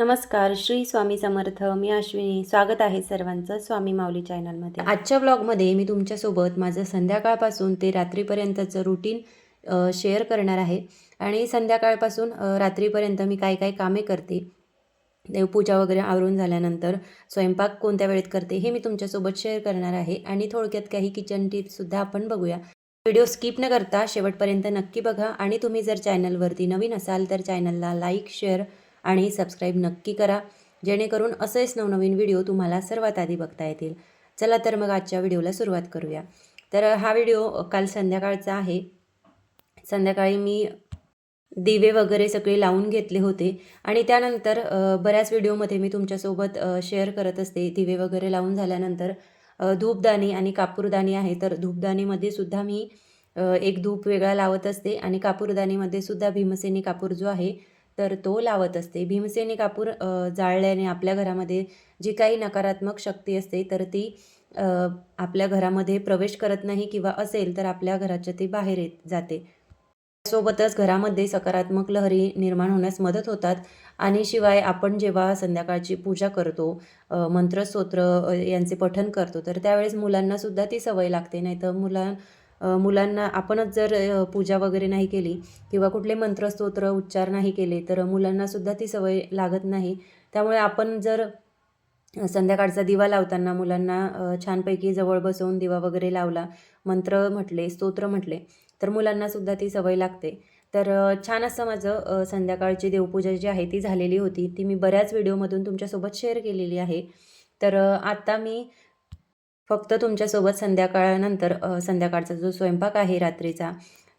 नमस्कार, श्री स्वामी समर्थ. मी अश्विनी. स्वागत आहे सर्वांचं स्वामी माऊली चॅनलमध्ये. आजच्या ब्लॉगमध्ये मी तुमच्यासोबत माझं संध्याकाळपासून ते रात्रीपर्यंतचं रुटीन शेअर करणार आहे. आणि संध्याकाळपासून रात्रीपर्यंत मी काय काय कामे करते, देवपूजा वगैरे आवरून झाल्यानंतर स्वयंपाक कोणत्या वेळेत करते हे मी तुमच्यासोबत शेअर करणार आहे. आणि थोडक्यात काही किचन टिप्ससुद्धा आपण बघूया. व्हिडिओ स्किप न करता शेवटपर्यंत नक्की बघा. आणि तुम्ही जर चॅनलवरती नवीन असाल तर चॅनलला लाईक, शेअर आणि सबस्क्राईब नक्की करा, जेणेकरून असेच नवनवीन व्हिडिओ तुम्हाला सर्वात आधी बघता येतील. चला तर मग आजच्या व्हिडिओला सुरुवात करूया. तर हा व्हिडिओ काल संध्याकाळचा आहे. संध्याकाळी मी दिवे वगैरे सगळे लावून घेतले होते. आणि त्यानंतर बऱ्याच व्हिडिओमध्ये मी तुमच्यासोबत शेअर करत असते. दिवे वगैरे लावून झाल्यानंतर धूपदाणी आणि कापूरदाणी आहे. तर धूपदाणीमध्ये सुद्धा मी एक धूप वेगळा लावत असते आणि कापूरदानीमध्ये सुद्धा भीमसेनी कापूर जो आहे तर तो लावत असते. भीमसेनी कापूर जाळल्याने आपल्या घरामध्ये जी काही नकारात्मक शक्ती असते तर ती आपल्या घरामध्ये प्रवेश करत नाही, किंवा असेल तर आपल्या घराच्या ती बाहेर येत जाते. सोबतच घरामध्ये सकारात्मक लहरी निर्माण होण्यास मदत होतात. आणि शिवाय आपण जेव्हा संध्याकाळची पूजा करतो, मंत्रस्तोत्र यांचे पठण करतो, तर त्यावेळेस मुलांनासुद्धा ती सवय लागते. नाहीतर मुलांना आपणच जर पूजा वगैरे नाही केली किंवा कुठले मंत्रस्तोत्र उच्चार नाही केले तर मुलांनासुद्धा ती सवय लागत नाही. त्यामुळे आपण जर संध्याकाळचा दिवा लावताना मुलांना छानपैकी जवळ बसवून दिवा वगैरे लावला, मंत्र म्हटले, स्तोत्र म्हटले, तर मुलांनासुद्धा ती सवय लागते. तर छान असं माझं संध्याकाळची देवपूजा जी आहे ती झालेली होती. ती मी बऱ्याच व्हिडिओमधून तुमच्यासोबत शेअर केलेली आहे. तर आता मी फक्त तुमच्यासोबत संध्याकाळनंतर संध्याकाळचा जो स्वयंपाक आहे रात्रीचा,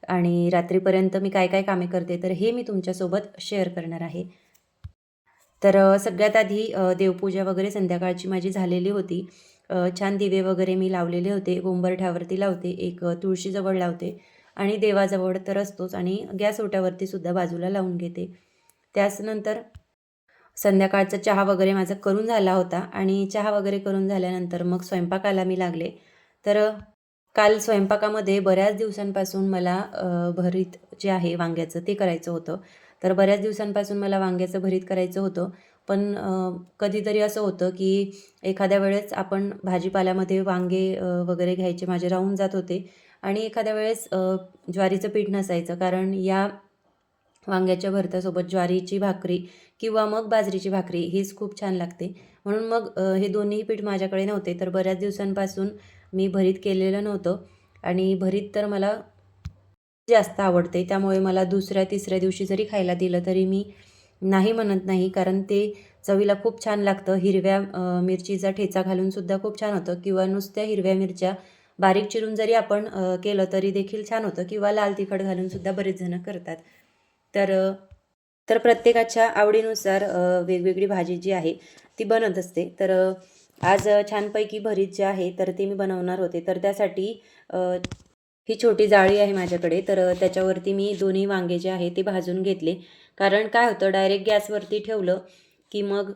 आणि रात्रीपर्यंत मी काय काय कामे करते तर हे मी तुमच्यासोबत शेअर करणार आहे. तर सगळ्यात आधी देवपूजा वगैरे संध्याकाळची माझी झालेली होती. छान दिवे वगैरे मी लावलेले होते. उंबरठ्यावरती लावते, एक तुळशीजवळ लावते आणि देवाजवळ तर असतोच, आणि गॅस ओट्यावरती सुद्धा बाजूला लावून घेते. त्याचनंतर संध्याकाळचा चहा वगैरे माझा करून झाला होता. आणि चहा वगैरे करून झाल्यानंतर मग स्वयंपाकाला मी लागले. तर काल स्वयंपाकामध्ये बऱ्याच दिवसांपासून मला भरीत जे आहे वांग्याचं ते करायचं होतं. तर बऱ्याच दिवसांपासून मला वांग्याचं भरीत करायचं होतं. पण कधीतरी असं होतं की एखाद्या वेळेस आपण भाजीपाल्यामध्ये वांगे वगैरे घ्यायचे माझे राहून जात होते. आणि एखाद्या वेळेस ज्वारीचं पीठ नसायचं, कारण या वांग्याच्या भरतासोबत ज्वारीची भाकरी किंवा मग बाजरीची भाकरी हीच खूप छान लागते. म्हणून मग हे दोन्ही पीठ माझ्याकडे नव्हते. तर बऱ्याच दिवसांपासून मी भरीत केलेलं नव्हतं. आणि भरीत तर मला जास्त आवडते, त्यामुळे मला दुसऱ्या तिसऱ्या दिवशी जरी खायला दिलं तरी मी नाही म्हणत नाही, कारण ते चवीला खूप छान लागतं. हिरव्या मिरचीचा ठेचा घालूनसुद्धा खूप छान होतं, किंवा नुसत्या हिरव्या मिरच्या बारीक चिरून जरी आपण केलं तरी देखील छान होतं, किंवा लाल तिखट घालूनसुद्धा बरेच जणं करतात. तर तर प्रत्येकाच्या आवडीनुसार वेगवेगळी भाजी जी आहे ती बनत असते. तर आज छानपैकी भरीत जे आहे तर ते मी बनवणार होते. तर त्यासाठी ही छोटी जाळी आहे माझ्याकडे. तर त्याच्यावरती मी दोन्ही वांगे जे आहे ते भाजून घेतले. कारण काय होतं, डायरेक्ट गॅसवरती ठेवलं की मग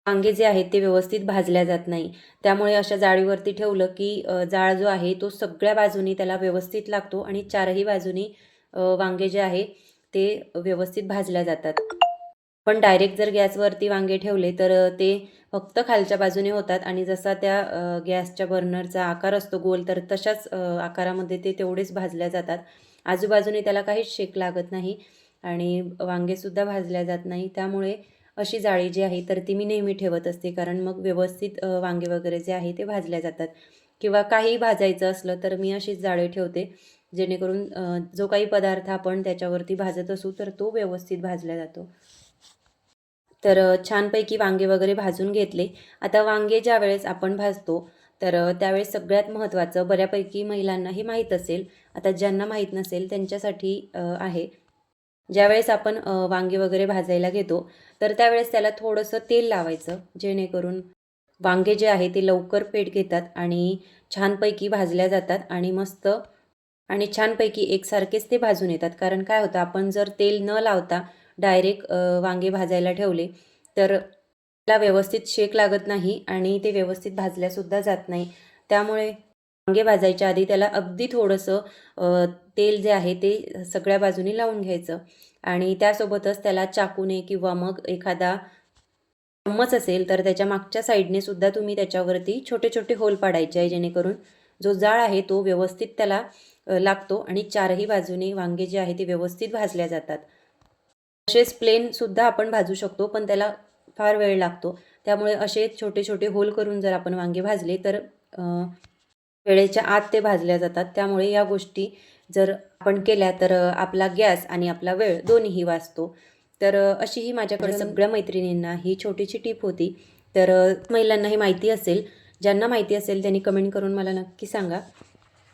वांगे जे आहेत ते व्यवस्थित भाजल्या जात नाही. त्यामुळे अशा जाळीवरती ठेवलं की जाळ जो आहे तो सगळ्या बाजूनी त्याला व्यवस्थित लागतो, आणि चारही बाजूनी वांगे जे आहे ते व्यवस्थित भाजल्या जातात. पण डायरेक्ट जर गॅसवरती वांगे ठेवले तर ते फक्त खालच्या बाजूने होतात, आणि जसा त्या गॅसच्या बर्नरचा आकार असतो गोल, तर तशाच आकारामध्ये ते तेवढेच भाजल्या जातात. आजूबाजूने त्याला काहीच शेक लागत नाही आणि वांगेसुद्धा भाजल्या जात नाही. त्यामुळे अशी जाळी जी आहे तर ती मी नेहमी ठेवत असते, कारण मग व्यवस्थित वांगे वगैरे जे आहे ते भाजल्या जातात. किंवा काही भाजायचं असलं तर मी अशीच जाळी ठेवते, जेणेकरून जो काही पदार्थ आपण त्याच्यावरती भाजत असू तर तो व्यवस्थित भाजला जातो. तर छानपैकी वांगे वगैरे भाजून घेतले. आता वांगे ज्यावेळेस आपण भाजतो तर त्यावेळेस सगळ्यात महत्त्वाचं, बऱ्यापैकी महिलांनाही माहीत असेल, आता ज्यांना माहीत नसेल त्यांच्यासाठी आहे. ज्यावेळेस आपण वांगे वगैरे भाजायला घेतो तर त्यावेळेस त्याला थोडंसं तेल लावायचं, जेणेकरून वांगे जे आहे ते लवकर पेट घेतात आणि छानपैकी भाजल्या जातात, आणि मस्त आणि छानपैकी एकसारखेच ते भाजून येतात. कारण काय होतं, आपण जर तेल न लावता डायरेक्ट वांगे भाजायला ठेवले तर त्याला व्यवस्थित शेक लागत नाही आणि ते व्यवस्थित भाजल्यासुद्धा जात नाही. त्यामुळे वांगे भाजायच्या आधी त्याला अगदी थोडंसं तेल जे आहे ते सगळ्या बाजूनी लावून घ्यायचं, आणि त्यासोबतच त्याला चाकूने किंवा मग एखादा चम्मच असेल तर त्याच्या मागच्या साईडने सुद्धा तुम्ही त्याच्यावरती छोटे छोटे होल पाडायचे आहे, जेणेकरून जो जाळ आहे तो व्यवस्थित त्याला लागतो आणि चारही बाजूने वांगे जे आहे ते व्यवस्थित भाजल्या जातात. तसेच प्लेनसुद्धा आपण भाजू शकतो, पण त्याला फार वेळ लागतो. त्यामुळे असे छोटे छोटे होल करून जर आपण वांगे भाजले तर वेळेच्या आत ते भाजल्या जातात. त्यामुळे या गोष्टी जर आपण केल्या तर आपला गॅस आणि आपला वेळ दोन्हीही वाचतो. तर अशी ही माझ्याकडे सगळ्या मैत्रिणींना ही छोटीशी टिप होती. तर महिलांना ही माहिती असेल, ज्यांना माहिती असेल त्यांनी कमेंट करून मला नक्की सांगा.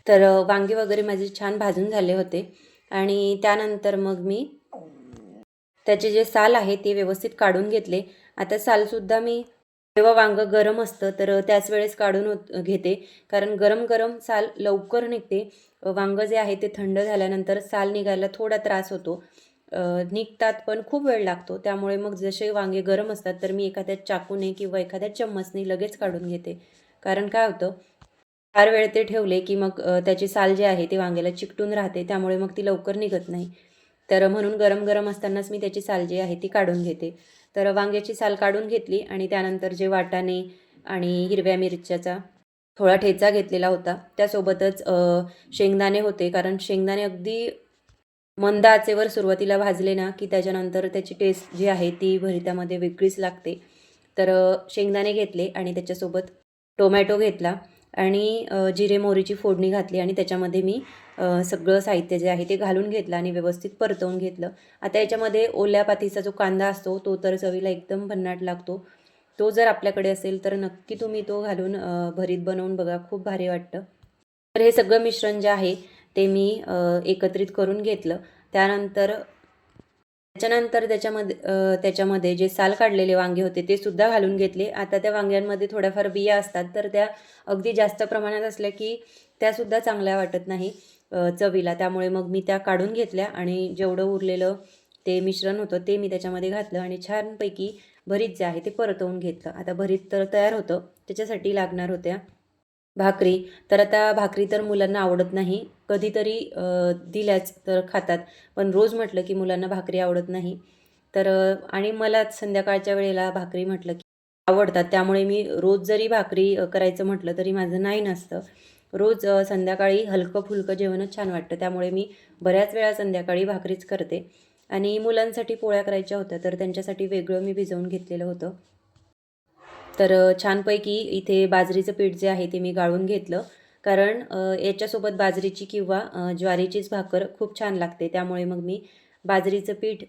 तर वांगे वगैरे माझे छान भाजून झाले होते आणि त्यानंतर मग मी त्याचे जे साल आहे ते व्यवस्थित काढून घेतले. आता सालसुद्धा मी जेव्हा वांगं गरम असतं तर त्याच वेळेस काढून घेते, कारण गरम गरम साल लवकर निघते. वांगं जे आहे ते थंड झाल्यानंतर साल निघायला थोडा त्रास होतो. निघतात पण खूप वेळ लागतो. त्यामुळे मग जसे वांगे गरम असतात तर मी एखाद्या चाकूने किंवा एखाद्या चम्मचने लगेच काढून घेते. कारण काय होतं, फार वेळ ते ठेवले की मग त्याची साल जे आहे ते वांग्याला चिकटून राहते. त्यामुळे मग ती लवकर निघत नाही. तर म्हणून गरम गरम असतानाच मी त्याची साल जी आहे ती काढून घेते. तर वांग्याची साल काढून घेतली आणि त्यानंतर जे वाटाणे आणि हिरव्या मिरच्याचा थोडा ठेचा घेतलेला होता. त्यासोबतच शेंगदाणे होते, कारण शेंगदाणे अगदी मंद आचेवर सुरुवातीला भाजले ना की त्याच्यानंतर त्याची टेस्ट जी आहे ती भरितामध्ये वेगळीच लागते. तर शेंगदाणे घेतले आणि त्याच्यासोबत टोमॅटो घेतला आणि जिरे मोहरीची फोडणी घातली आणि त्याच्यामध्ये मी सगळं साहित्य जे आहे ते घालून घेतलं आणि व्यवस्थित परतवून घेतलं. आता याच्यामध्ये ओल्या पातीचा जो कांदा असतो तो तर चवीला एकदम भन्नाट लागतो. तो जर आपल्याकडे असेल तर नक्की तुम्ही तो घालून भरीत बनवून बघा, खूप भारी वाटतं. तर हे सगळं मिश्रण जे आहे ते मी एकत्रित करून घेतलं. त्याच्यानंतर त्याच्यामध्ये जे साल काढलेले वांगे होते ते सुद्धा घालून घेतले. आता त्या वांग्यांमध्ये थोड्याफार बिया असतात, तर त्या अगदी जास्त प्रमाणात असल्या की त्यासुद्धा चांगल्या वाटत नाही चवीला. त्यामुळे मग मी त्या काढून घेतल्या आणि जेवढं उरलेलं ते मिश्रण होतं ते मी त्याच्यामध्ये घातलं आणि छानपैकी भरीत जे आहे ते परतवून घेतलं. आता भरीत तर तयार होतं. त्याच्यासाठी लागणार होत्या भाकरी. तर आता भाकरी तर मुलांना आवडत नाही. कधीतरी दिल्याच तर खातात. पण रोज म्हटलं की मुलांना भाकरी आवडत नाही. तर आणि मला संध्याकाळच्या वेळेला भाकरी म्हटलं की आवडतात. त्यामुळे मी रोज जरी भाकरी करायचं म्हटलं तरी माझं नाही नसतं. रोज संध्याकाळी हलकं-फुलकं जेवणच छान वाटतं. त्यामुळे मी बऱ्याच वेळा संध्याकाळी भाकरीच करते. आणि मुलांसाठी पोळ्या करायच्या होत्या, तर त्यांच्यासाठी वेगळं मी भिजवून घेतलेलं होतं. तर छानपैकी इथे बाजरीचं पीठ जे आहे ते मी गाळून घेतलं, कारण याच्यासोबत बाजरीची किंवा ज्वारीचीच भाकर खूप छान लागते. त्यामुळे मग मी बाजरीचं पीठ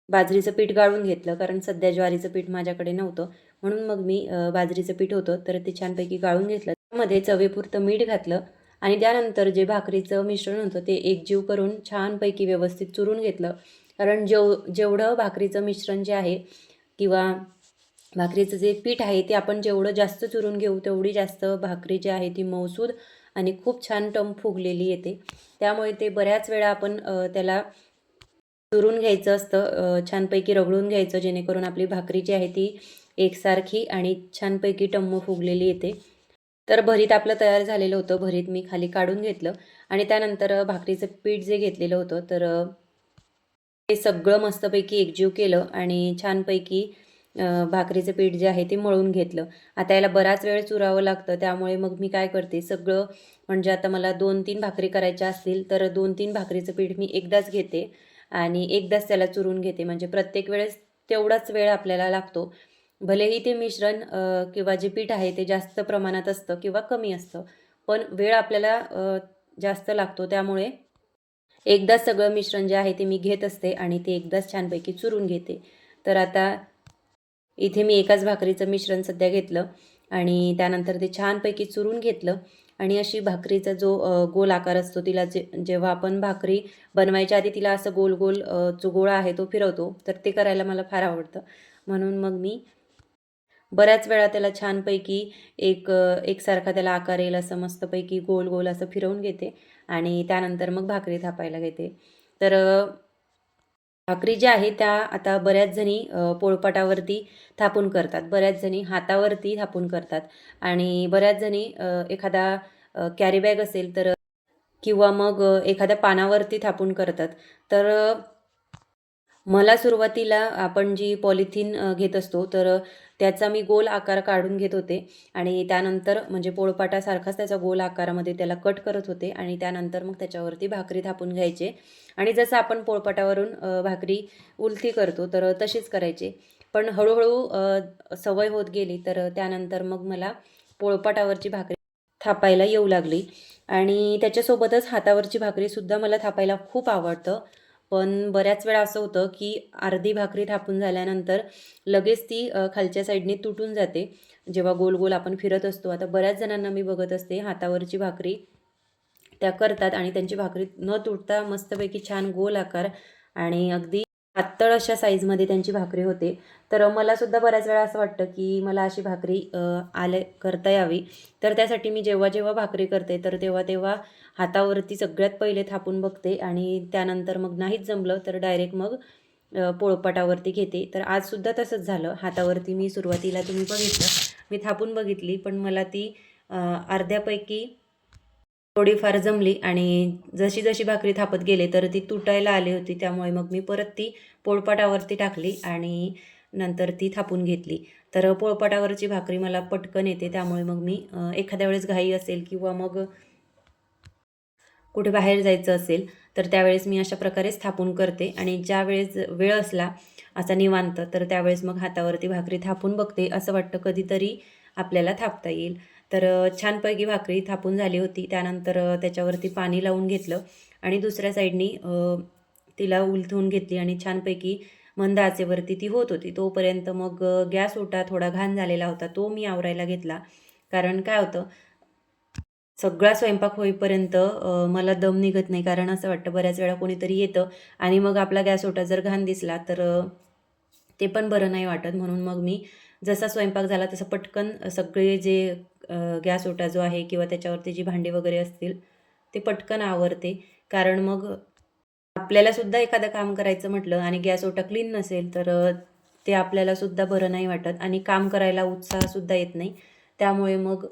बाजरीचं पीठ गाळून घेतलं, कारण सध्या ज्वारीचं पीठ माझ्याकडे नव्हतं. म्हणून मग मी बाजरीचं पीठ होतं तर ते छानपैकी गाळून घेतलं. त्यामध्ये चवीपुरतं मीठ घातलं आणि त्यानंतर जे भाकरीचं मिश्रण होतं ते एकजीव करून छानपैकी व्यवस्थित चुरून घेतलं. कारण जेवढं भाकरीचं मिश्रण जे आहे किंवा भाकरीचं जे पीठ आहे ते आपण जेवढं जास्त चुरून घेऊ तेवढी जास्त भाकरी जी आहे ती मऊसूद आणि खूप छान टम फुगलेली येते. त्यामुळे ते बऱ्याच वेळा आपण त्याला चुरून घ्यायचं असतं, छानपैकी रगडून घ्यायचं, जेणेकरून आपली भाकरी जी आहे ती एकसारखी आणि छानपैकी टम्म फुगलेली येते. तर भरीत आपलं तयार झालेलं होतं. भरीत मी खाली काढून घेतलं आणि त्यानंतर भाकरीचं पीठ जे घेतलेलं होतं तर ते सगळं मस्तपैकी एकजीव केलं आणि छानपैकी भाकरीचं पीठ जे आहे ते मळून घेतलं. आता याला बराच वेळ चुरावं लागतं, त्यामुळे मग मी काय करते, सगळं म्हणजे आता मला 2-3 भाकरी करायच्या असतील तर 2-3 भाकरीचं पीठ मी एकदाच घेते आणि एकदाच त्याला चुरून घेते. म्हणजे प्रत्येक वेळेस तेवढाच वेळ आपल्याला लागतो. भलेही ते मिश्रण किंवा जे पीठ आहे ते जास्त प्रमाणात असतं किंवा कमी असतं, पण वेळ आपल्याला जास्त लागतो. त्यामुळे एकदाच सगळं मिश्रण जे आहे ते मी घेत असते आणि ते एकदाच छानपैकी चुरून घेते. तर आता इथे मी एकाच भाकरीचं मिश्रण सध्या घेतलं आणि त्यानंतर ते छानपैकी चुरून घेतलं आणि अशी भाकरीचा जो गोल आकार असतो तिला जेव्हा आपण भाकरी बनवायच्या आधी तिला असं गोल गोल जो गोळा आहे तो फिरवतो, तर ते करायला मला फार आवडतं. म्हणून मग मी बऱ्याच वेळा त्याला छानपैकी एकसारखा त्याला आकार येईल असं मस्तपैकी गोल गोल असं फिरवून घेते आणि त्यानंतर मग भाकरी थापायला घेते. तर भाकरी ज्या आहेत त्या आता बऱ्याच जणी पोळपाटावरती थापून करतात, बऱ्याच जणी हातावरती थापून करतात आणि बऱ्याच जणी एखादा कॅरी बॅग असेल तर किंवा मग एखाद्या पानावरती थापून करतात. तर मला सुरुवातीला आपण जी पॉलिथिन घेत असतो तर त्याचा मी गोल आकार काढून घेत होते आणि त्यानंतर म्हणजे पोळपाटासारखाच त्याचा गोल आकारामध्ये त्याला कट करत होते आणि त्यानंतर मग त्याच्यावरती भाकरी थापून घ्यायचे आणि जसं आपण पोळपाटावरून भाकरी उलथी करतो तर तशीच करायचे. पण हळूहळू सवय होत गेली तर त्यानंतर मग मला पोळपाटावरची भाकरी थापायला येऊ लागली आणि त्याच्यासोबतच हातावरची भाकरीसुद्धा मला थापायला खूप आवडतं. पण बऱ्याच वेळा असं होतं की अर्धी भाकरी थापून झाल्यानंतर लगेच ती खालच्या साईडने तुटून जाते जेव्हा गोल गोल आपण फिरत असतो. आता बऱ्याच जणांना मी बघत असते हातावरची भाकरी त्या करतात आणि त्यांची भाकरी न तुटता मस्तपैकी छान गोल आकार आणि अगदी पातळ अशा साईजमध्ये त्यांची भाकरी होते. तर मलासुद्धा बऱ्याच वेळा असं वाटतं की मला अशी भाकरी करता यावी. तर त्यासाठी मी जेव्हा जेव्हा भाकरी करते तर तेव्हा तेव्हा हातावरती सगळ्यात पहिले थापून बघते आणि त्यानंतर मग नाहीच जमलं तर डायरेक्ट मग पोळपाटावरती घेते. तर आजसुद्धा तसंच झालं. हातावरती मी सुरुवातीला तुम्ही बघितलं, मी थापून बघितली पण मला ती अर्ध्यापैकी थोडीफार जमली आणि जशी जशी भाकरी थापत गेले तर ती तुटायला आली होती. त्यामुळे मग मी परत ती पोळपाटावरती टाकली आणि नंतर ती थापून घेतली. तर पोळपाटावरची भाकरी मला पटकन येते त्यामुळे मग मी एखाद्या वेळेस घाई असेल किंवा मग कुठे बाहेर जायचं असेल तर त्यावेळेस मी अशा प्रकारेच थापून करते आणि ज्यावेळेस वेळ असला असा निवांत तर त्यावेळेस मग हातावरती भाकरी थापून बघते. असं वाटतं कधीतरी आपल्याला थापता येईल. तर छानपैकी भाकरी थापून झाली होती. त्यानंतर त्याच्यावरती पाणी लावून घेतलं आणि दुसऱ्या साईडनी तिला उलथवून घेतली आणि छानपैकी मंद आचेवरती ती होत होती. तोपर्यंत मग गॅस ओटा थोडा घाण झालेला होता, तो मी आवरायला घेतला. कारण काय होतं सगळा स्वयंपाक होईपर्यंत मला दम निघत नाही. कारण असं वाटतं बऱ्याच वेळा कोणीतरी येतं आणि मग आपला गॅस ओटा जर घाण दिसला तर ते पण बरं नाही वाटत. म्हणून मग मी जसा स्वयंपाक झाला तसं पटकन सगळे जे गॅस ओटा जो आहे किंवा त्याच्यावरती जी भांडी वगैरे असतील ते पटकन आवरते. कारण मग आपल्यालासुद्धा एखादं काम करायचं म्हटलं आणि गॅस ओटा क्लीन नसेल तर ते आपल्यालासुद्धा बरं नाही वाटत आणि काम करायला उत्साहसुद्धा येत नाही. त्यामुळे मग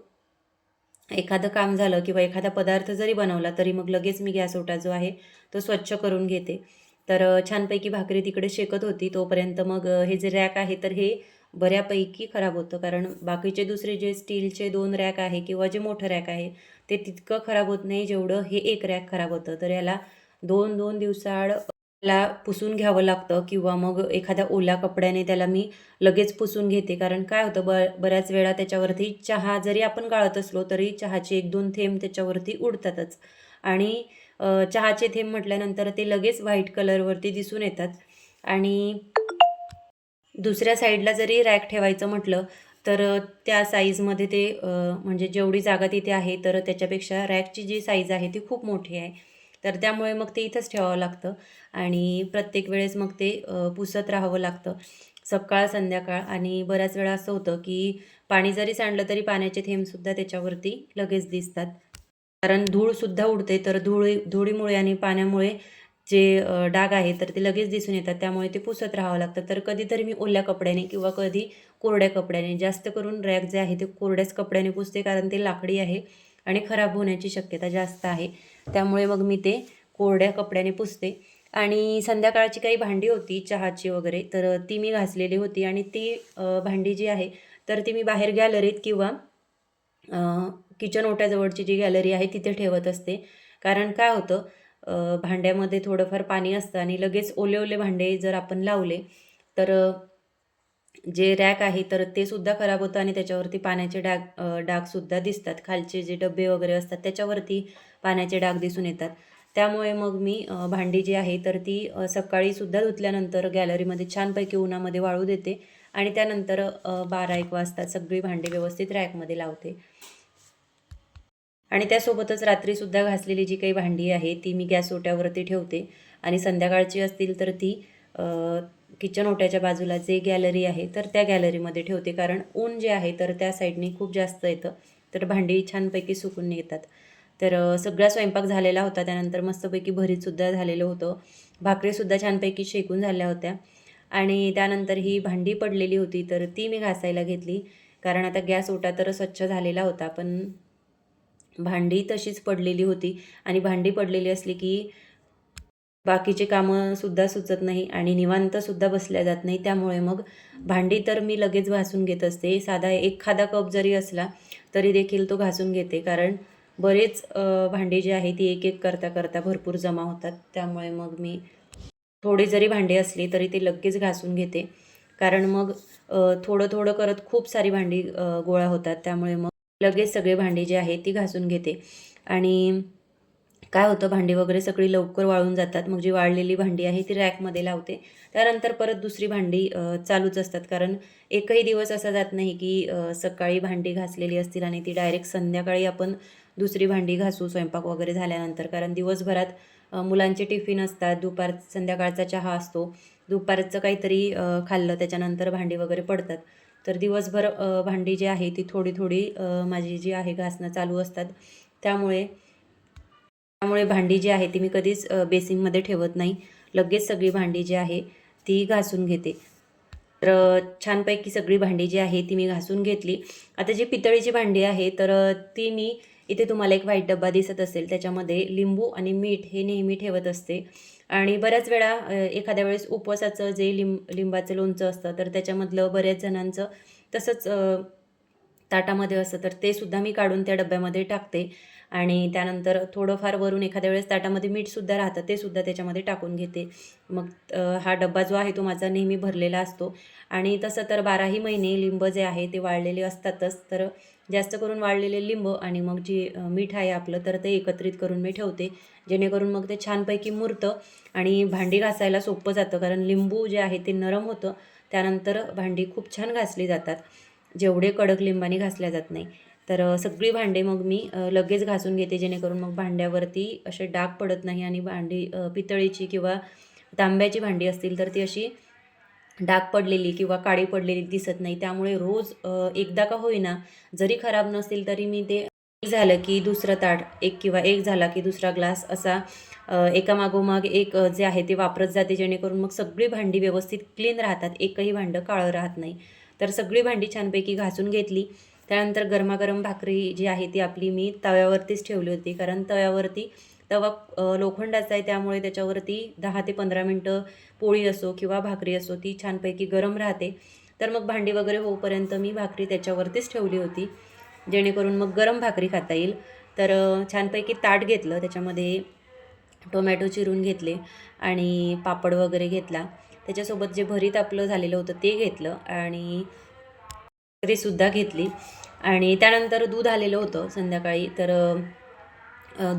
एखादं काम झालं किंवा एखादा पदार्थ जरी बनवला तरी मग लगेच मी गॅस ओटा जो आहे तो स्वच्छ करून घेते. तर छानपैकी भाकरी तिकडे शेकत होती तोपर्यंत मग हे जे रॅक आहे तर हे बऱ्यापैकी खराब होतं. कारण बाकीचे दुसरे जे स्टीलचे 2 रॅक आहे किंवा जे मोठं रॅक आहे ते तितकं खराब होत नाही जेवढं हे एक रॅक खराब होतं. तर याला 2-2 दिवसाआड त्याला पुसून घ्यावं लागतं किंवा मग एखाद्या ओल्या कपड्याने त्याला मी लगेच पुसून घेते. कारण काय होतं बऱ्याच वेळा त्याच्यावरती चहा जरी आपण गाळत असलो तरी चहाचे 1-2 थेंब त्याच्यावरती उडतातच आणि चहाचे थेंब म्हटल्यानंतर ते लगेच व्हाईट कलरवरती दिसून येतात आणि दुसऱ्या साईडला जरी रॅक ठेवायचं म्हटलं तर त्या साईजमध्ये ते म्हणजे जेवढी जागा तिथे आहे तर त्याच्यापेक्षा रॅकची जी साईज आहे ती खूप मोठी आहे. तर त्यामुळे मग ते इथंच ठेवावं लागतं आणि प्रत्येक वेळेस मग ते पुसत राहावं लागतं. सकाळ संध्याकाळ आणि बऱ्याच वेळा असं होतं की पाणी जरी सांडलं तरी पाण्याचे थेंबसुद्धा त्याच्यावरती लगेच दिसतात. कारण धूळसुद्धा उडते तर धुळीमुळे आणि पाण्यामुळे जे डाग आहे तर ते लगेच दिसून येतात. त्यामुळे ते पुसत राहावं लागतं. तर कधीतरी मी ओल्या कपड्याने किंवा कधी कोरड्या कपड्याने जास्त करून रॅक जे आहे ते कोरड्याच कपड्याने पुसते कारण ते लाकडी आहे आणि खराब होण्याची शक्यता जास्त आहे. त्यामुळे मग मी ते कोरड्या कपड्याने पुसते आणि संध्याकाळची काही भांडी होती चहाची वगैरे तर ती मी घासलेली होती आणि ती भांडी जी आहे तर ती मी बाहेर गॅलरीत किंवा किचन ओट्याजवळची जी गॅलरी आहे तिथे ठेवत असते. कारण काय होतं भांड्यामध्ये थोडंफार पाणी असतं आणि लगेच ओले-ओले भांडे जर आपण लावले तर जे रॅक आहे तर ते सुद्धा खराब होतं आणि त्याच्यावरती पाण्याचे डागसुद्धा दिसतात. खालचे जे डब्बे वगैरे असतात त्याच्यावरती पाण्याचे डाग दिसून येतात. त्यामुळे मग मी भांडी जी आहे तर ती सकाळीसुद्धा धुतल्यानंतर गॅलरीमध्ये छानपैकी उन्हामध्ये वाळू देते आणि त्यानंतर 12-1 वाजता सगळी भांडी व्यवस्थित रॅकमध्ये लावते. आणि त्यासोबतच रात्रीसुद्धा घासलेली जी काही भांडी आहे ती मी गॅस ओट्यावरती ठेवते आणि संध्याकाळची असतील तर ती किचन ओट्याच्या बाजूला जे गॅलरी आहे तर त्या गॅलरीमध्ये ठेवते. कारण ऊन जे आहे तर त्या साईडनी खूप जास्त येतं तर भांडी छानपैकी सुकून येतात. तर सगळा स्वयंपाक झालेला होता. त्यानंतर मस्तपैकी भरीतसुद्धा झालेलं होतं. भाकरीसुद्धा छानपैकी शेकून झाल्या होत्या आणि त्यानंतर ही भांडी पडलेली होती तर ती मी घासायला घेतली. कारण आता गॅस ओटा तर स्वच्छ झालेला होता पण भांडी तशीच पडलेली होती आणि भांडी पडलेली असली की बाकीचे कामंसुद्धा सुचत नाही आणि निवांतसुद्धा बसल्या जात नाही. त्यामुळे मग भांडी तर मी लगेच घासून घेत असते. साधा एखादा कप जरी असला तरी देखील तो घासून घेते, कारण बरेच भांडी जी आहे ती एक एक करता करता भरपूर जमा होतात. त्यामुळे मग मी थोडी जरी भांडी असली तरी ते लगेच घासून घेते, कारण मग थोडं थोडं करत खूप सारी भांडी गोळा होतात. त्यामुळे मग लगेच सगळी भांडी जी आहे ती घासून घेते. आणि काय होतं, भांडी वगैरे सगळी लवकर वाळून जातात. मग जी वाळलेली भांडी आहे ती रॅकमध्ये लावते. त्यानंतर परत दुसरी भांडी चालूच असतात, कारण एकही दिवस असा जात नाही की सकाळी भांडी घासलेली असतील आणि ती डायरेक्ट संध्याकाळी आपण दुसरी भांडी घासू स्वयंपाक वगैरे झाल्यानंतर. कारण दिवसभरात मुलांचे टिफिन असतात, संध्याकाळचा चहा असतो, दुपारचं काहीतरी खाल्लं त्याच्यानंतर भांडी वगैरे पडतात. तर दिवसभर भांडी जी आहे ती थोडी थोडी माझी जी आहे घासणं चालू असतात. त्यामुळे भांडी जी आहे ती मी कधीच बेसिनमध्ये ठेवत नाही. लगेच सगळी भांडी जी आहे ती घासून घेते. तर छानपैकी सगळी भांडी जी आहे ती मी घासून घेतली. आता जी पितळीची भांडी आहे तर ती मी इथे तुम्हाला एक व्हाईट डब्बा दिसत असेल, त्याच्यामध्ये लिंबू आणि मीठ हे नेहमी ठेवत असते. आणि बऱ्याच वेळा एखाद्या वेळेस उपवासाचं जे लिंबाचं लोणचं असतं तर त्याच्यामधलं बऱ्याच जणांचं तसंच ताटामध्ये असतं, तर ते सुद्धा मी काढून त्या डब्यामध्ये टाकते. आणि त्यानंतर थोडंफार वरून एखाद्या वेळेस ताटामध्ये मीठसुद्धा राहतं, ते सुद्धा त्याच्यामध्ये टाकून घेते. मग हा डब्बा जो आहे तो माझा नेहमी भरलेला असतो. आणि तसं तर 12ही महिने लिंब जे आहे ते वाळलेले असतातच. तर जास्त करून वाळलेले लिंब आणि मग जी मीठ आहे आपलं तर ते एकत्रित करून मी ठेवते, जेणेकरून मग ते छानपैकी मुरतं आणि भांडी घासायला सोपं जातं. कारण लिंबू जे आहे ते नरम होतं, त्यानंतर भांडी खूप छान घासली जातात, जेवढे कडक लिंबाने घासल्या जात नाही. तर सगळी भांडी मग मी लगेच घासून घेते, जेणेकरून मग भांड्यावरती असे डाग पडत नाही. आणि भांडी पितळीची किंवा तांब्याची भांडी असतील तर ती अशी डाग पडलेली किंवा काळी पडलेली दिसत नाही. त्यामुळे रोज एकदा का होईना, जरी खराब नसतील तरी मी ते एक झालं की दुसरं ताट, एक किंवा एक झाला की दुसरा ग्लास, असा एकामागोमाग एक जे आहे ते वापरत जाते, जेणेकरून मग सगळी भांडी व्यवस्थित क्लीन राहतात, एकही भांडं काळं राहत नाही. तर सगळी भांडी छानपैकी घासून घेतली. त्यानंतर गरमागरम भाकरी जी आहे ती आपली मी तव्यावरतीच ठेवली होती, कारण तवा लोखंडाचा आहे, त्यामुळे त्याच्यावरती 10 ते 15 मिनटं पोळी असो किंवा भाकरी असो ती छानपैकी गरम राहते. तर मग भांडी वगैरे होईपर्यंत मी भाकरी त्याच्यावरतीच ठेवली होती, जेणेकरून मग गरम भाकरी खाता येईल. तर छानपैकी ताट घेतलं, त्याच्यामध्ये टोमॅटो चिरून घेतले आणि पापड वगैरे घेतला. त्याच्यासोबत जे भरीत आपलं झालेलं होतं ते घेतलं आणि भाकरीसुद्धा घेतली. आणि त्यानंतर दूध आलेलं होतं संध्याकाळी, तर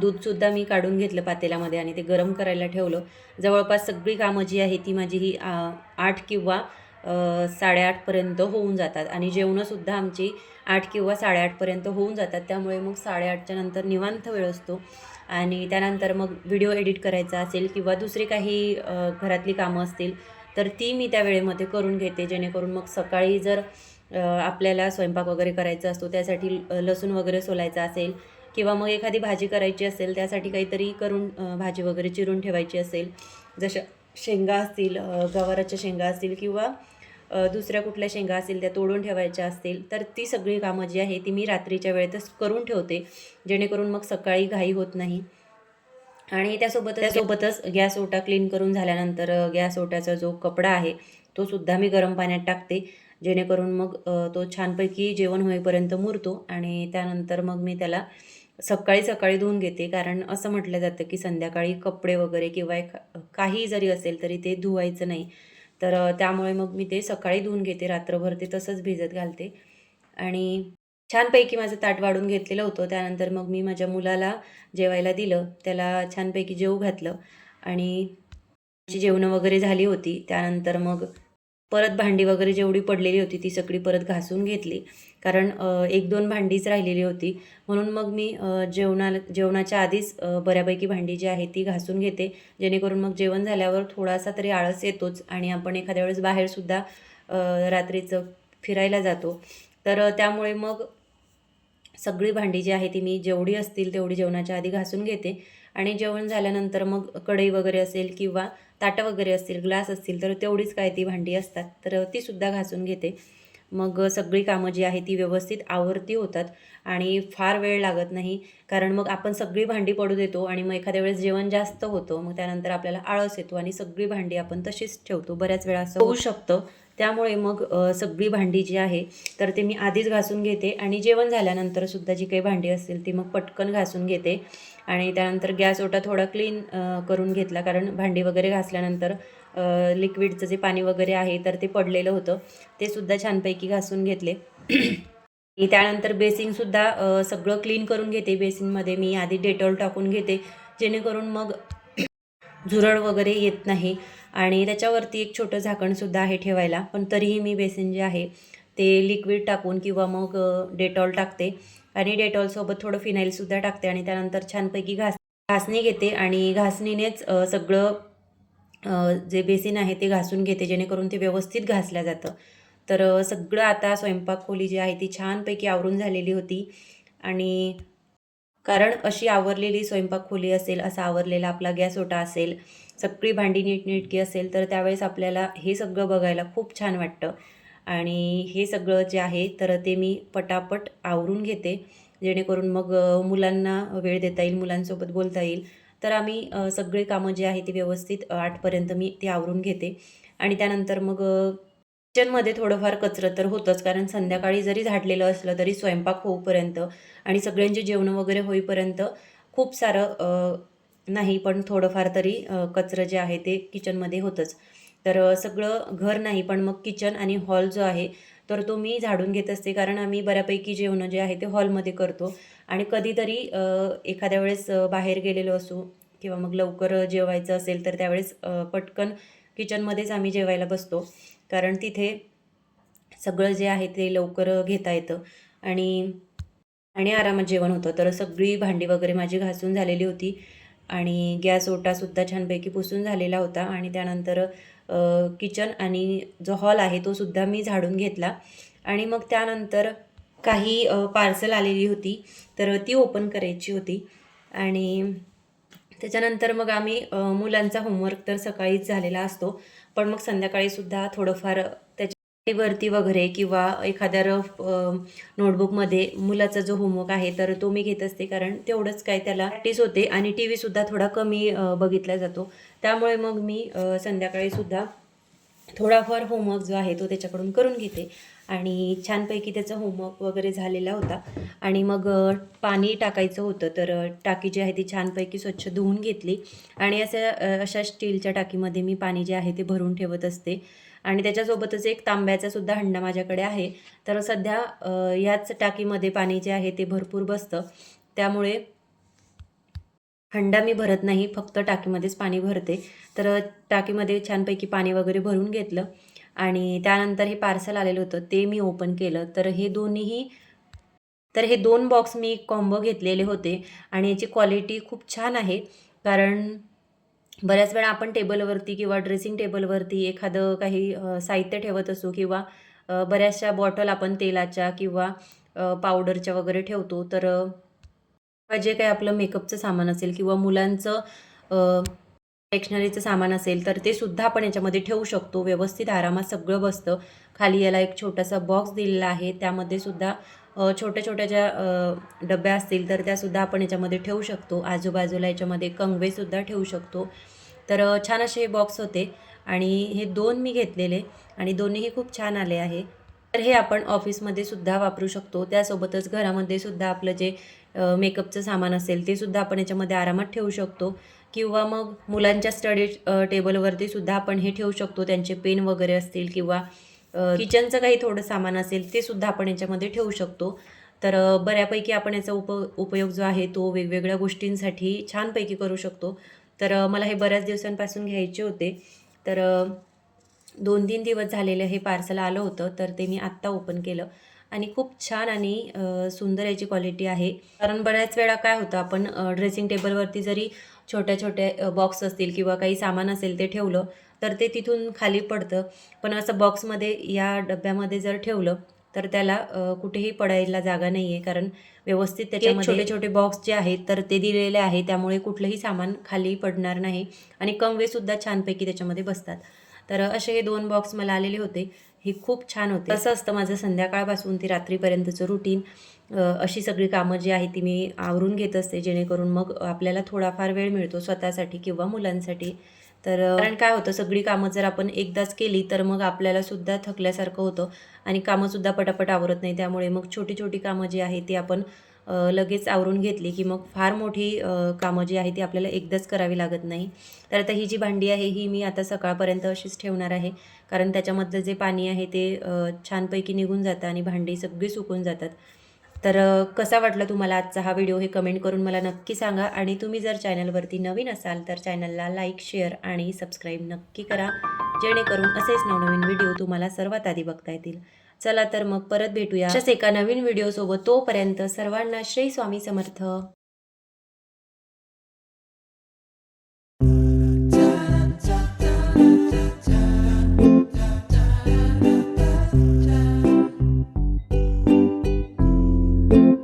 दूधसुद्धा मी काढून घेतलं पातेल्यामध्ये आणि ते गरम करायला ठेवलं. जवळपास सगळी कामं जी आहे ती माझी ही 8 किंवा 8:30पर्यंत होऊन जातात आणि जेवणंसुद्धा आमची 8 किंवा 8:30पर्यंत होऊन जातात. त्यामुळे मग 8:30च्या नंतर निवांत वेळ असतो. आणि त्यानंतर मग व्हिडिओ एडिट करायचा असेल किंवा दुसरी काही घरातली कामं असतील तर ती मी त्या वेळेमध्ये करून घेते, जेणेकरून मग सकाळी जर आपल्याला स्वयंपाक वगैरे करायचा असतो, त्यासाठी लसूण वगैरे सोलायचा असेल किंवा मग एखादी भाजी करायची असेल, त्यासाठी काहीतरी करून भाजी वगैरे चिरून ठेवायची असेल, जशा शेंगा असतील, गवाराच्या शेंगा असतील किंवा दुसऱ्या कुठल्या शेंगा असतील त्या तोडून ठेवायच्या असतील, तर ती सगळी कामं जी आहे ती मी रात्रीच्या वेळेतच करून ठेवते, जेणेकरून मग सकाळी घाई होत नाही. आणि त्यासोबतच गॅस ओटा क्लीन करून झाल्यानंतर गॅस ओट्याचा जो कपडा आहे तो सुद्धा मी गरम पाण्यात टाकते, जेणेकरून मग तो छानपैकी जेवण होईपर्यंत मुरतो. आणि त्यानंतर मग मी त्याला सकाळी सकाळी धुवून घेते, कारण असं म्हटलं जातं की संध्याकाळी कपडे वगैरे किंवा काही जरी असेल तरी ते धुवायचं नाही. तर त्यामुळे मग मी ते सकाळी धुवून घेते, रात्रभर ते तसंच भिजत घालते. आणि छानपैकी माझं ताट वाढून घेतलेलं होतं. त्यानंतर मग मी माझ्या मुलाला जेवायला दिलं, त्याला छानपैकी जेवू घातलं आणि जेवणं वगैरे झाली होती. त्यानंतर मग परत भांडी वगैरे जेवढी पडलेली होती ती सगळी परत घासून घेतली, कारण 1-2 भांडीच राहिलेली होती. म्हणून मग मी जेवणाच्या आधीच बऱ्यापैकी भांडी जी आहे ती घासून घेते, जेणेकरून मग जेवण झाल्यावर थोडासा तरी आळस येतोच आणि आपण एखाद्या वेळेस बाहेरसुद्धा रात्रीचं फिरायला जातो. तर त्यामुळे मग सगळी भांडी जी आहे ती मी जेवढी असतील तेवढी जेवणाच्या आधी घासून घेते. आणि जेवण झाल्यानंतर मग कढई वगैरे असेल किंवा ताटं वगैरे असतील, ग्लास असतील तर तेवढीच काय ती भांडी असतात तर ती सुद्धा घासून घेते. मग सगळी कामं जी आहे ती व्यवस्थित आवरती होतात आणि फार वेळ लागत नाही. कारण मग आपण सगळी भांडी पडू देतो आणि मग एखाद्या वेळेस जेवण जास्त होतं, मग त्यानंतर आपल्याला आळस येतो आणि सगळी भांडी आपण तशीच ठेवतो. बऱ्याच वेळा असं होऊ शकतं. त्यामुळे मग सगळी भांडी जी आहे तर ते मी आधीच घासून घेते आणि जेवण झाल्यानंतरसुद्धा जी काही भांडी असतील ती मग पटकन घासून घेते आणि त्यानंतर गॅस ओटा थोडा क्लीन करून घेतला, कारण भांडी वगैरे घासल्यानंतर लिक्विडचं जे पाणी वगैरे आहे तर ते पडलेलं होतं, ते सुद्धा छानपैकी घासून घेतले. आणि त्यानंतर बेसिनसुद्धा सगळं क्लीन करून घेते. बेसिनमध्ये मी आधी डेटॉल टाकून घेते, जेणेकरून मग झुरळ वगैरे येत नाही आणि त्याच्यावरती एक छोटं झाकणसुद्धा आहे ठेवायला. पण तरीही मी बेसिन जे आहे ते लिक्विड टाकून किंवा मग डेटॉल टाकते आणि डेटॉलसोबत थोडं फिनाईलसुद्धा टाकते आणि त्यानंतर छानपैकी घासणी घेते आणि घासणीनेच सगळं जे बेसिन आहे ते घासून घेते, जेणेकरून ते व्यवस्थित घासलं जातं. तर सगळं आता स्वयंपाक खोली जी आहे ती छानपैकी आवरून झालेली होती आणि कारण अशी आवरलेली स्वयंपाक खोली असेल, असा आवरलेला आपला गॅस ओटा असेल, सगळी भांडी नीटनेटकी असेल, तर त्यावेळेस आपल्याला हे सगळं बघायला खूप छान वाटतं आणि हे सगळं जे आहे तर ते मी पटापट आवरून घेते, जेणेकरून मग मुलांना वेळ देता येईल, मुलांसोबत बोलता येईल. तर आम्ही सगळी कामं जी आहे ती व्यवस्थित 8पर्यंत मी ती आवरून घेते आणि त्यानंतर मग किचनमध्ये थोडंफार कचरं तर होतंच, कारण संध्याकाळी जरी झाडलेलं असलं तरी स्वयंपाक होईपर्यंत आणि सगळ्यांची जेवणं वगैरे होईपर्यंत खूप सारं नाही पण थोडंफार तरी कचरं जे आहे ते किचनमध्ये होतंच. तर सगळं घर नाही पण मग किचन आणि हॉल जो आहे तर तो मी झाडून घेत असते, कारण आम्ही बऱ्यापैकी जेवणं जे आहे ते हॉलमध्ये करतो आणि कधीतरी एखाद्या वेळेस बाहेर गेलेलो असू किंवा मग लवकर जेवायचं असेल तर त्यावेळेस पटकन किचनमध्येच आम्ही जेवायला बसतो, कारण तिथे सगळं जे आहे ते लवकर घेता येतं आणि आणि आरामात जेवण होतं. तर सगळी भांडी वगैरे माझी घासून झालेली होती आणि गॅस ओटासुद्धा छानपैकी पुसून झालेला होता आणि त्यानंतर किचन आणि जो हॉल आहे तो सुद्धा मी झाडून घेतला आणि मग त्यानंतर काही पार्सल आलेली होती तर ती ओपन करायची होती आणि त्याच्यानंतर मग आम्ही मुलांचा होमवर्क तर सकाळीच झालेला असतो, पण मग संध्याकाळीसुद्धा थोडंफार वरती वगैरे किंवा एखाद्या रफ नोटबुकमध्ये मुलाचा जो होमवर्क आहे तर तो मी घेत असते, कारण तेवढंच काय त्याला प्रॅक्टिस होते आणि टी व्हीसुद्धा थोडा कमी बघितला जातो. त्यामुळे मग मी संध्याकाळीसुद्धा थोडाफार होमवर्क जो आहे तो त्याच्याकडून करून घेते आणि छानपैकी त्याचा होमवर्क वगैरे झालेला होता आणि मग पाणी टाकायचं होतं, तर टाकी जी आहे ती छानपैकी स्वच्छ धुवून घेतली आणि अशा स्टीलच्या टाकीमध्ये मी पाणी जे आहे ते भरून ठेवत असते आणि त्याच्यासोबतच एक तांब्याचा सुद्धा हंडा माझ्याकडे आहे. तर सध्या याच टाकीमध्ये पाणी जे आहे ते भरपूर बसतं, त्यामुळे हंडा मी भरत नाही, फक्त टाकीमध्येच पाणी भरते. तर टाकीमध्ये छानपैकी पाणी वगैरे भरून घेतलं आणि त्यानंतर हे पार्सल आलेलं होतं ते मी ओपन केलं. तर हे 2 बॉक्स मी कॉम्बो घेतलेले होते आणि याची क्वालिटी खूप छान आहे. कारण बऱ्याच वेळा आपण टेबलवरती किंवा ड्रेसिंग टेबलवरती एखादं काही साहित्य ठेवत असू किंवा बऱ्याचशा बॉटल आपण तेलाच्या किंवा पावडरच्या वगैरे ठेवतो. तर जे काही आपलं मेकअपचं सामान असेल किंवा मुलांचं स्टेशनरीचं सामान असेल तर ते सुद्धा आपण याच्यामध्ये ठेवू शकतो. व्यवस्थित आरामात सगळं बसतं. खाली याला एक छोटासा बॉक्स दिलेला आहे. त्यामध्ये सुद्धा छोट्या-छोट्या ज्या डब्या असतील तर त्यासुद्धा आपण याच्यामध्ये ठेवू शकतो. आजूबाजूला याच्यामध्ये कंगवेसुद्धा ठेवू शकतो. तर छान असे हे बॉक्स होते आणि हे 2 मी घेतलेले आणि दोन्हीही खूप छान आले आहे. तर हे आपण ऑफिसमध्ये सुद्धा वापरू शकतो. त्यासोबतच घरामध्ये सुद्धा आपलं जे मेकअपचं सामान असेल ते सुद्धा आपण याच्यामध्ये आरामात ठेवू शकतो किंवा मग मुलांच्या स्टडी टेबलवरती सुद्धा आपण हे ठेवू शकतो. त्यांचे पेन वगैरे असतील किंवा किचनचं काही थोडं सामान असेल ते सुद्धा आपण याच्यामध्ये ठेवू शकतो. तर बऱ्यापैकी आपण याचा उपयोग जो आहे तो वेगवेगळ्या गोष्टींसाठी छानपैकी करू शकतो. तर मला हे बऱ्याच दिवसांपासून घ्यायचे होते. तर 2-3 दिवस झालेलं हे पार्सल आलं होतं, तर ते मी आत्ता ओपन केलं आणि खूप छान आणि सुंदर याची क्वालिटी आहे. कारण बऱ्याच वेळा काय होतं, आपण ड्रेसिंग टेबलवरती जरी छोट्या-छोट्या बॉक्स असतील किंवा काही सामान असेल ते ठेवलं, तर ते तिथून खाली पडतं. पण असं बॉक्समध्ये या डब्यामध्ये जर ठेवलं, तर त्याला कुठेही पडायला जागा नाही आहे. कारण व्यवस्थित त्याच्यामध्ये छोटे-छोटे बॉक्स जे आहेत, तर ते दिलेले आहे. त्यामुळे कुठलंही सामान खाली पडणार नाही आणि कंगवेसुद्धा छानपैकी त्याच्यामध्ये बसतात. तर असे हे 2 बॉक्स मला आलेले होते. हे खूप छान होते. असं असतं माझं संध्याकाळपासून ते रात्रीपर्यंतचं रुटीन. अशी सगळी कामं जी आहे ती मी आवरून घेत असते, जेणेकरून मग आपल्याला थोडाफार वेळ मिळतो स्वतःसाठी किंवा मुलांसाठी. तर कारण काय होतं, सगळी कामं जर आपण एकदाच केली तर मग आपल्याला सुद्धा थकल्यासारखं होतं आणि कामंसुद्धा पटापट आवरत नाही. त्यामुळे मग छोटी-छोटी कामं जी आहे ती आपण लगेच आवरून घेतली की मग फार मोठी कामं जी आहे ती आपल्याला एकदाच करावी लागत नाही. तर आता ही जी भांडी आहे ही मी आता सकाळपर्यंत अशीच ठेवणार आहे. कारण त्याच्यामधलं जे पाणी आहे ते छानपैकी निघून जातं आणि भांडी सगळी सुकून जातात. तर कसा वाटला तुम्हाला आजचा हा व्हिडिओ हे कमेंट करून मला नक्की सांगा. आणि तुम्ही जर चॅनलवरती नवीन असाल तर चॅनलला लाईक, शेअर आणि सबस्क्राईब नक्की करा, जेणेकरून असेच नवनवीन व्हिडिओ तुम्हाला सर्वात आधी बघता येतील. चला तर मग परत भेटूया अशाच एका नवीन व्हिडिओसोबत. तोपर्यंत सर्वांना श्री स्वामी समर्थ.